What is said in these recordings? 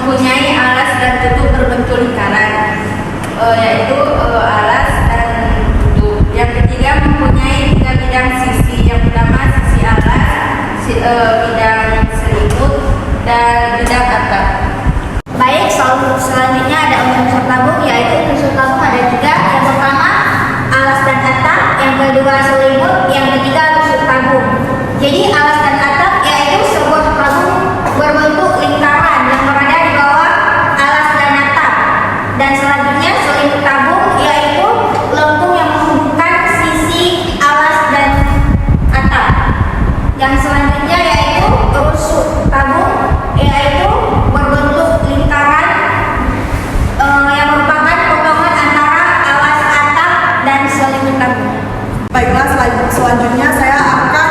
mempunyai alas dan tutup berbentuk lingkaran, yaitu alas dan tutup. Yang ketiga mempunyai 3 bidang sisi. Yang pertama sisi alas, bidang selimut, dan bidang atap. Baik, selanjutnya ada unsur tabung, yaitu unsur tabung ada 3. Yang pertama alas dan atap, yang kedua selimut, yang ketiga unsur tabung. Jadi alas dan atap yaitu sebuah tabung berbentuk lingkaran yang berada di bawah alas dan atap. Dan selanjutnya selimut tabung yaitu lengkung yang menghubungkan sisi alas dan atap. Yang selanjutnya yaitu unsur tabung yaitu berbentuk lingkaran yang merupakan potongan antara alas atap dan selimut tabung. Baiklah, selanjutnya saya akan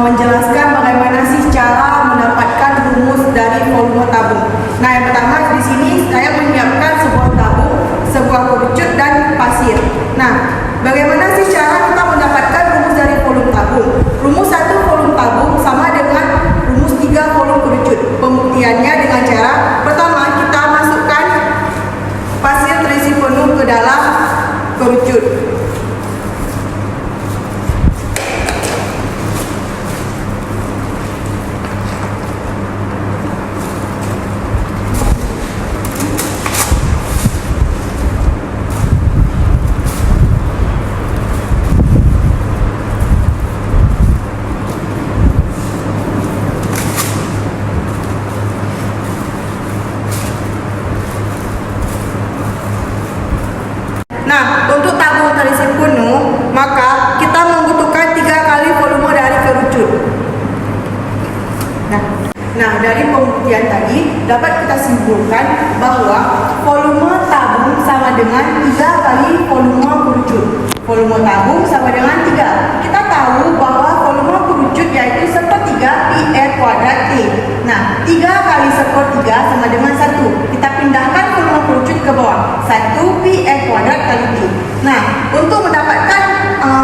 menjelaskan bagaimana sih cara mendapatkan rumus dari volume tabung. Nah, yang pertama di sini saya menyiapkan sebuah tabung, sebuah kerucut dan pasir. Nah, bagaimana sih cara kita mendapatkan rumus dari volume tabung? Rumus 1 volume tabung sama dengan rumus 3 volume kerucut. Pembuktiannya dengan cara pertama kita masukkan pasir terisi penuh ke dalam kerucut. Nah, untuk tabung terisi penuh, maka kita membutuhkan 3 kali volume dari kerucut. Nah, dari pembuktian tadi dapat kita simpulkan bahwa volume tabung sama dengan 3 kali volume kerucut. Volume tabung sama dengan 3. Kita tahu bahwa volume kerucut yaitu 1/3 pi r kuadrat T. Nah, 3 kali 1/3 sama dengan 1. Kita pindahkan volume kerucut ke bawah. 1 pi r kuadrat kali T. Nah, untuk mendapatkan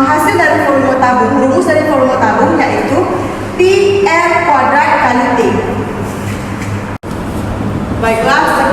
hasil dari volume tabung, rumus dari volume tabung yaitu pi r kuadrat kali T. Baiklah,